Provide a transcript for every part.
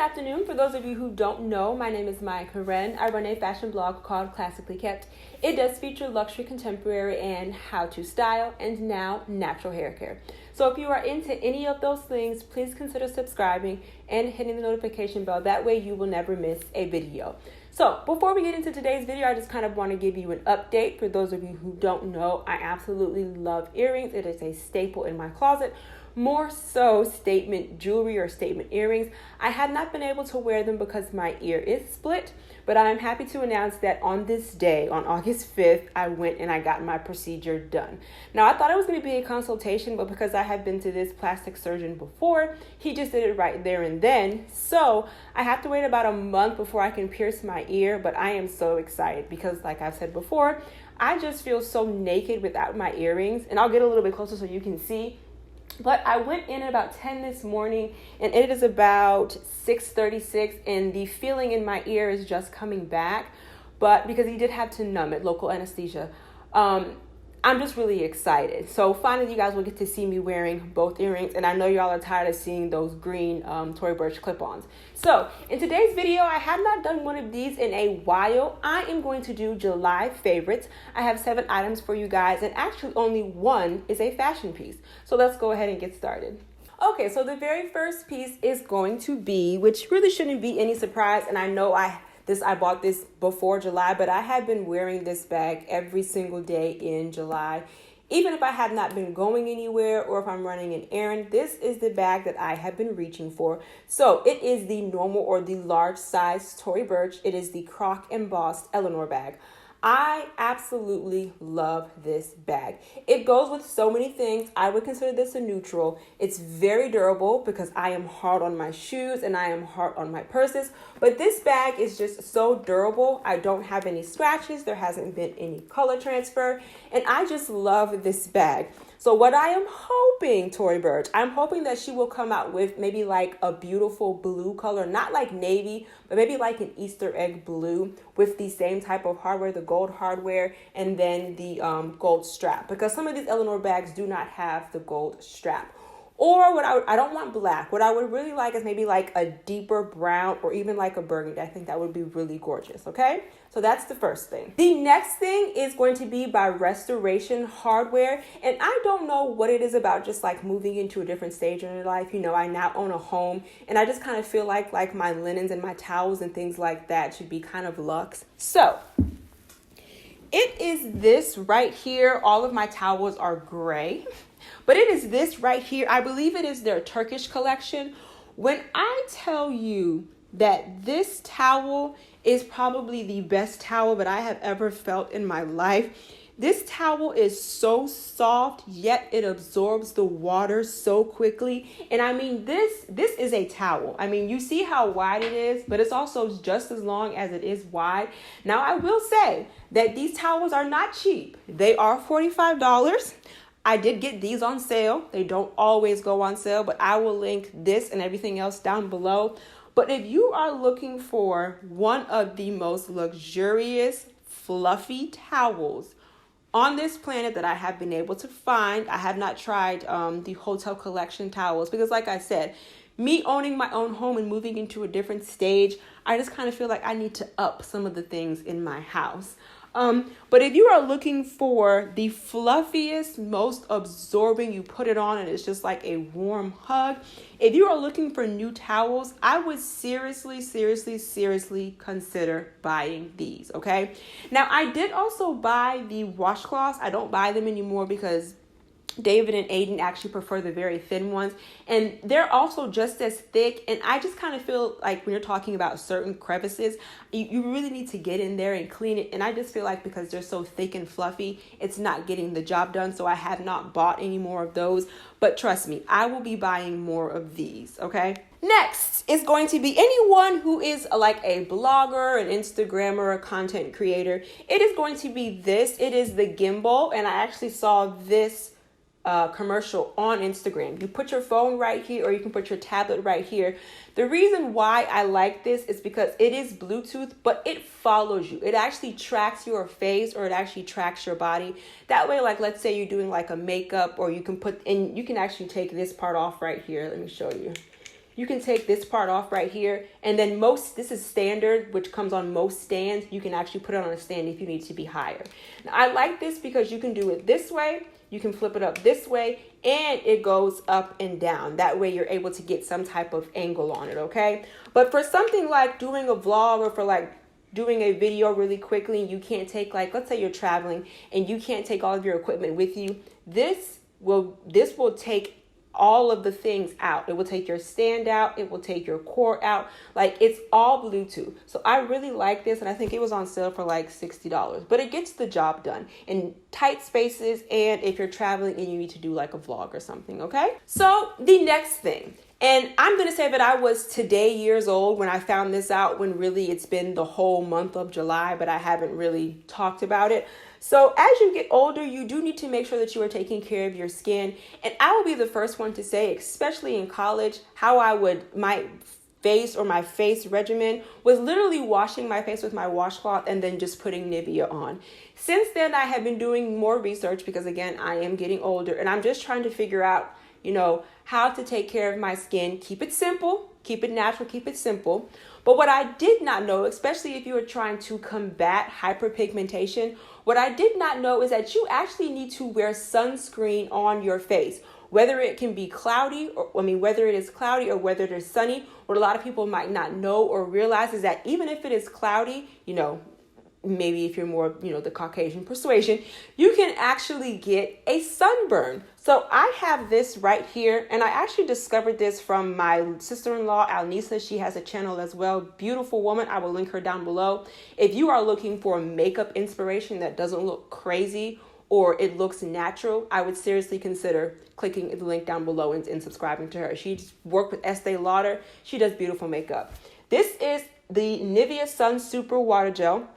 afternoon. For those of you who don't know, my name is Maya Karen. I run a fashion blog called Classically Kept. It does feature luxury, contemporary, and how to style, and now natural hair care. So if you are into any of those things, please consider subscribing and hitting the notification bell. That way you will never miss a video. So before we get into today's video, I just kind of want to give you an update. For those of you who don't know, I absolutely love earrings. It is a staple in my closet. More so statement jewelry or statement earrings. I have not been able to wear them because my ear is split, but I'm happy to announce that on this day, on August 5th, I went and I got my procedure done. Now, I thought it was going to be a consultation, but because I have been to this plastic surgeon before, he just did it right there and then. So I have to wait about a month before I can pierce my ear, but I am so excited because, like I've said before, I just feel so naked without my earrings, and I'll get a little bit closer so you can see. But I went in at about 10 this morning, and it is about 6:36, and the feeling in my ear is just coming back. But because he did have to numb it, local anesthesia, I'm just really excited. So finally, you guys will get to see me wearing both earrings, and I know y'all are tired of seeing those green Tory Burch clip-ons. So in today's video, I have not done one of these in a while. I am going to do July favorites. I have 7 items for you guys, and actually only one is a fashion piece. So let's go ahead and get started. Okay, so the very first piece is going to be, which really shouldn't be any surprise, and I know I bought this before July, but I have been wearing this bag every single day in July. Even if I have not been going anywhere or if I'm running an errand, this is the bag that I have been reaching for. So it is the normal or the large size Tory Burch. It is the croc embossed Eleanor bag. I absolutely love this bag. It goes with so many things. I would consider this a neutral. It's very durable because I am hard on my shoes and I am hard on my purses. But this bag is just so durable. I don't have any scratches. There hasn't been any color transfer. And I just love this bag. So what I am hoping, Tory Burch, I'm hoping that she will come out with maybe like a beautiful blue color, not like navy, but maybe like an Easter egg blue with the same type of hardware, the gold hardware, and then the gold strap. Because some of these Eleanor bags do not have the gold strap. Or what I don't want black. What I would really like is maybe like a deeper brown or even like a burgundy. I think that would be really gorgeous, okay? So that's the first thing. The next thing is going to be by Restoration Hardware. And I don't know what it is about just like moving into a different stage in your life. You know, I now own a home and I just kind of feel like my linens and my towels and things like that should be kind of luxe. So it is this right here. All of my towels are gray. But it is this right here. I believe it is their Turkish collection. When I tell you that this towel is probably the best towel that I have ever felt in my life. This towel is so soft, yet it absorbs the water so quickly. And I mean, this is a towel. I mean, you see how wide it is, but it's also just as long as it is wide. Now, I will say that these towels are not cheap. They are $45. I did get these on sale. They don't always go on sale, but I will link this and everything else down below. But if you are looking for one of the most luxurious, fluffy towels on this planet that I have been able to find, I have not tried the Hotel Collection towels because, like I said, me owning my own home and moving into a different stage, I just kind of feel like I need to up some of the things in my house. But if you are looking for the fluffiest, most absorbing, you put it on and it's just like a warm hug. If you are looking for new towels, I would seriously consider buying these, okay? Now, I did also buy the washcloths. I don't buy them anymore because David and Aiden actually prefer the very thin ones, and they're also just as thick. And I just kind of feel like when you're talking about certain crevices, you really need to get in there and clean it. And I just feel like because they're so thick and fluffy, it's not getting the job done. So I have not bought any more of those, but trust me, I will be buying more of these. Okay. Next is going to be anyone who is like a blogger, an Instagrammer, a content creator. It is going to be this. It is the gimbal. And I actually saw this commercial on Instagram. You put your phone right here, or you can put your tablet right here. The reason why I like this is because it is Bluetooth, but it follows you. It actually tracks your face, or it actually tracks your body. That way, like, let's say you're doing like a makeup, or you can actually take this part off right here. Let me show you. you can take this part off right here. And then this is standard, which comes on most stands. You can actually put it on a stand if you need to be higher. Now, I like this because you can do it this way. You can flip it up this way, and it goes up and down. That way you're able to get some type of angle on it, okay? But for something like doing a vlog, or for like doing a video really quickly, and you can't take, like, let's say you're traveling and you can't take all of your equipment with you, this will take all of the things out. It will take your stand out. It will take your cord out. Like, it's all Bluetooth. So I really like this, and I think it was on sale for like $60, but it gets the job done in tight spaces and if you're traveling and you need to do like a vlog or something, okay? So the next thing, and I'm going to say that I was today years old when I found this out, when really it's been the whole month of July, but I haven't really talked about it. So as you get older, you do need to make sure that you are taking care of your skin. And I will be the first one to say, especially in college, how my face regimen was literally washing my face with my washcloth and then just putting Nivea on. Since then, I have been doing more research because, again, I am getting older and I'm just trying to figure out, how to take care of my skin. Keep it simple, keep it natural, keep it simple. But what I did not know, especially if you are trying to combat hyperpigmentation, what I did not know is that you actually need to wear sunscreen on your face. Whether it can be cloudy, whether it is cloudy or whether it is sunny. What a lot of people might not know or realize is that even if it is cloudy, maybe if you're more, the Caucasian persuasion, you can actually get a sunburn. So I have this right here, and I actually discovered this from my sister-in-law, Alnisa. She has a channel as well. Beautiful woman. I will link her down below. If you are looking for makeup inspiration that doesn't look crazy or it looks natural, I would seriously consider clicking the link down below and subscribing to her. She's worked with Estee Lauder. She does beautiful makeup. This is the Nivea Sun Super Water Gel.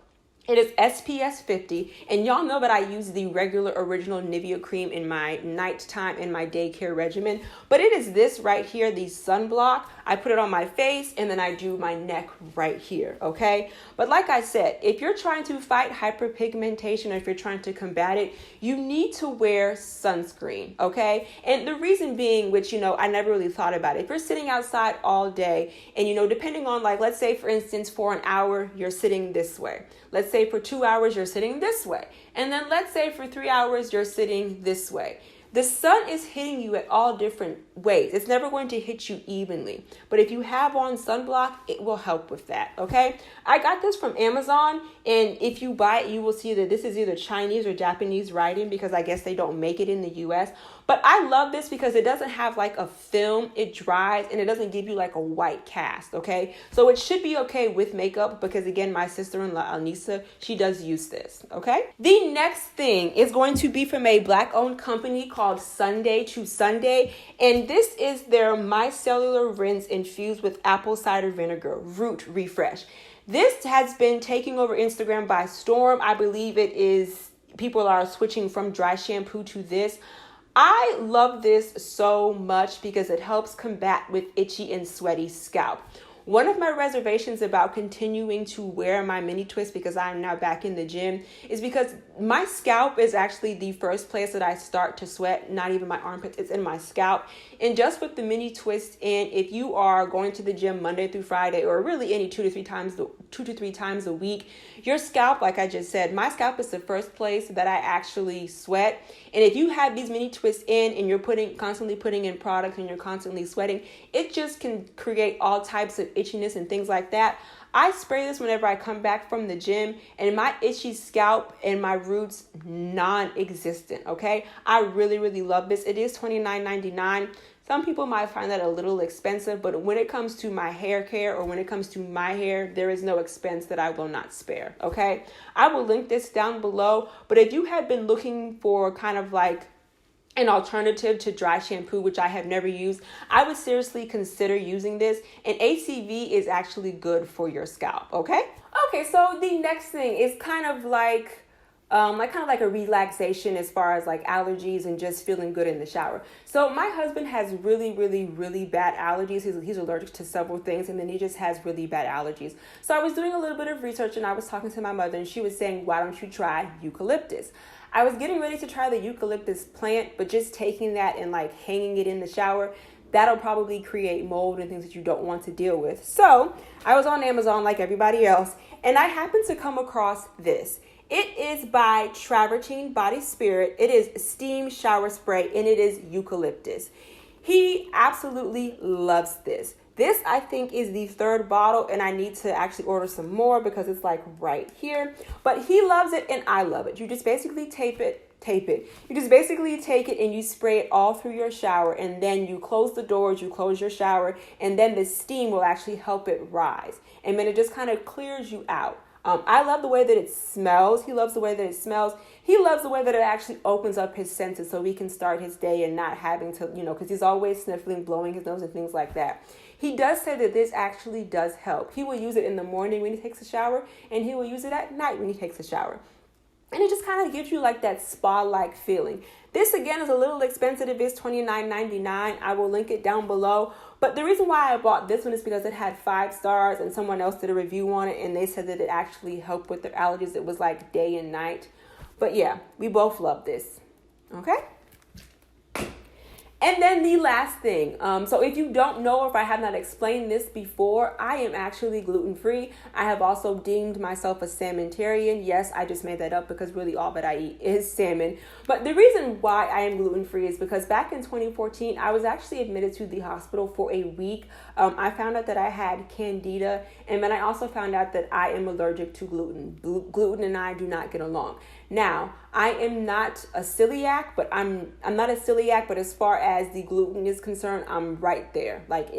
It is SPF 50, and y'all know that I use the regular original Nivea cream in my nighttime and my daycare regimen, but it is this right here, the sunblock. I put it on my face and then I do my neck right here, okay? But like I said, if you're trying to fight hyperpigmentation or if you're trying to combat it, you need to wear sunscreen, okay? And the reason being, which, I never really thought about it, if you're sitting outside all day and, depending on, like, let's say, for instance, for an hour, you're sitting this way. Let's say for 2 hours, you're sitting this way. And then let's say for 3 hours, you're sitting this way. The sun is hitting you at all different ways. It's never going to hit you evenly. But if you have on sunblock, it will help with that, okay? I got this from Amazon, and if you buy it, you will see that this is either Chinese or Japanese writing because I guess they don't make it in the US. But I love this because it doesn't have like a film. It dries and it doesn't give you like a white cast, okay? So it should be okay with makeup because, again, my sister-in-law, Alnisa, she does use this, okay? The next thing is going to be from a Black-owned company called Sunday to Sunday, and this is their micellar rinse infused with apple cider vinegar root refresh. This has been taking over Instagram by storm. I believe people are switching from dry shampoo to this. I love this so much because it helps combat with itchy and sweaty scalp. One of my reservations about continuing to wear my mini twist, because I'm now back in the gym, is because my scalp is actually the first place that I start to sweat, not even my armpits, it's in my scalp. And just with the mini twist, and if you are going to the gym Monday through Friday, or really any 2 to 3 times a week, your scalp, like I just said, my scalp is the first place that I actually sweat. And if you have these mini twists in and you're constantly putting in products and you're constantly sweating, it just can create all types of itchiness and things like that. I spray this whenever I come back from the gym, and my itchy scalp and my roots non-existent, okay? I really, really love this. It is $29.99. Some people might find that a little expensive, but when it comes to my hair care or when it comes to my hair, there is no expense that I will not spare, okay? I will link this down below, but if you have been looking for kind of like an alternative to dry shampoo, which I have never used, I would seriously consider using this. And ACV is actually good for your scalp, okay? Okay, so the next thing is kind of like a relaxation as far as like allergies and just feeling good in the shower. So my husband has really, really, really bad allergies. He's allergic to several things, and then he just has really bad allergies. So I was doing a little bit of research, and I was talking to my mother, and she was saying, why don't you try eucalyptus? I was getting ready to try the eucalyptus plant, but just taking that and like hanging it in the shower, that'll probably create mold and things that you don't want to deal with. So I was on Amazon like everybody else, and I happened to come across this. It is by Travertine Body Spirit. It is steam shower spray, and it is eucalyptus. He absolutely loves this. This, I think, is the third bottle, and I need to actually order some more because it's like right here. But he loves it, and I love it. You just basically tape it. You just basically take it and you spray it all through your shower, and then you close the doors, you close your shower, and then the steam will actually help it rise. And then it just kind of clears you out. I love the way that it smells. He loves the way that it smells. He loves the way that it actually opens up his senses so he can start his day and not having to, because he's always sniffling, blowing his nose and things like that. He does say that this actually does help. He will use it in the morning when he takes a shower, and he will use it at night when he takes a shower. And it just kind of gives you like that spa-like feeling. This, again, is a little expensive. It's $29.99. I will link it down below. But the reason why I bought this one is because it had 5 stars, and someone else did a review on it, and they said that it actually helped with their allergies. It was like day and night. But yeah, we both love this. Okay? And then the last thing, so if you don't know, or if I have not explained this before, I am actually gluten-free. I have also deemed myself a salmonitarian. Yes, I just made that up because really all that I eat is salmon. But the reason why I am gluten-free is because back in 2014, I was actually admitted to the hospital for a week. I found out that I had candida, and then I also found out that I am allergic to gluten. Gluten and I do not get along. Now, I am not a celiac, but I'm not a celiac, but as far as the gluten is concerned, I'm right there. Like,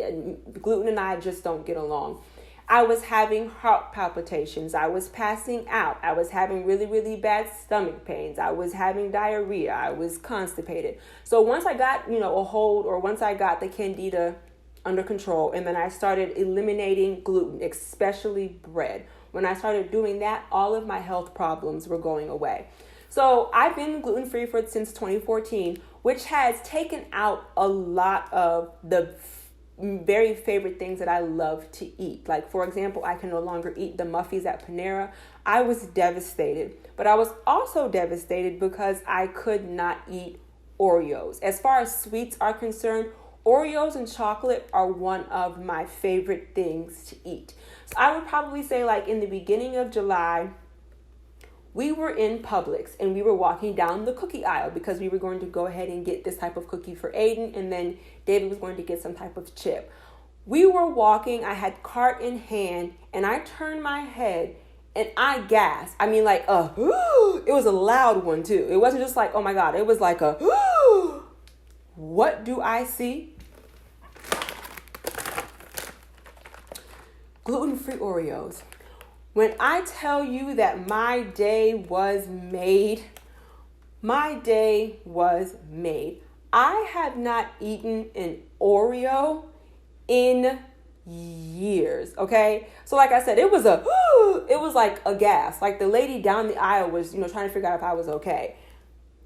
gluten and I just don't get along. I was having heart palpitations. I was passing out. I was having really, really bad stomach pains. I was having diarrhea. I was constipated. So once I got, a hold, or once I got the candida under control, and then I started eliminating gluten, especially bread. When I started doing that, all of my health problems were going away. So I've been gluten-free since 2014, which has taken out a lot of the very favorite things that I love to eat. Like, for example, I can no longer eat the Muffies at Panera. I was devastated, but I was also devastated because I could not eat Oreos. As far as sweets are concerned, Oreos and chocolate are one of my favorite things to eat. So I would probably say, like, in the beginning of July, we were in Publix and we were walking down the cookie aisle because we were going to go ahead and get this type of cookie for Aiden, and then David was going to get some type of chip. We were walking, I had cart in hand, and I turned my head and I gasped. I mean, like, it was a loud one too. It wasn't just like, oh my God, it was like a, what do I see? Gluten-free Oreos. When I tell you that my day was made. I have not eaten an Oreo in years, okay? So like I said, it was like a gas. Like the lady down the aisle was, trying to figure out if I was okay.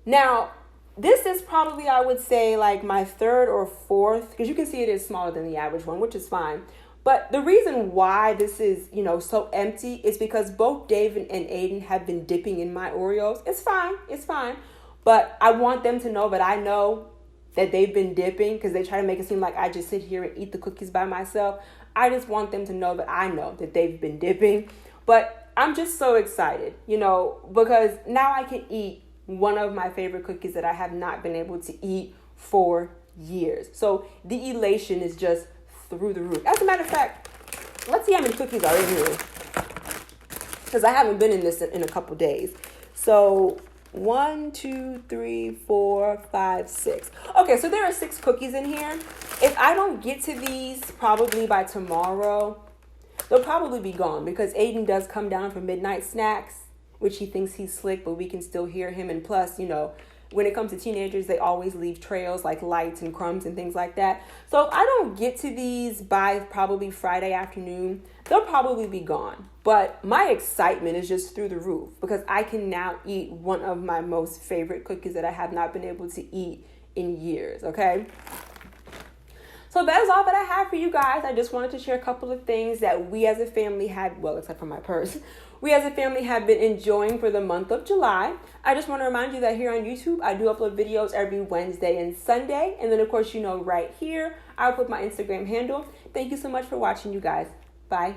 Now, this is probably, I would say, like my third or fourth, because you can see it is smaller than the average one, which is fine. But the reason why this is, so empty is because both David and Aiden have been dipping in my Oreos. It's fine. But I want them to know that I know that they've been dipping, because they try to make it seem like I just sit here and eat the cookies by myself. I just want them to know that I know that they've been dipping. But I'm just so excited, because now I can eat one of my favorite cookies that I have not been able to eat for years. So the elation is just through the roof. As a matter of fact, let's see how many cookies are in here, because I haven't been in this in a couple days. So 1, 2, 3, 4, 5, 6. Okay, so there are 6 cookies in here. If I don't get to these probably by tomorrow, they'll probably be gone, because Aiden does come down for midnight snacks, which he thinks he's slick, but we can still hear him. And plus, when it comes to teenagers, they always leave trails like lights and crumbs and things like that. So if I don't get to these by probably Friday afternoon, they'll probably be gone. But my excitement is just through the roof, because I can now eat one of my most favorite cookies that I have not been able to eat in years, okay? So that is all that I have for you guys. I just wanted to share a couple of things that we as a family had, well, except for my purse, we as a family have been enjoying for the month of July. I just want to remind you that here on YouTube, I do upload videos every Wednesday and Sunday. And then, of course, right here, I'll put my Instagram handle. Thank you so much for watching, you guys. Bye.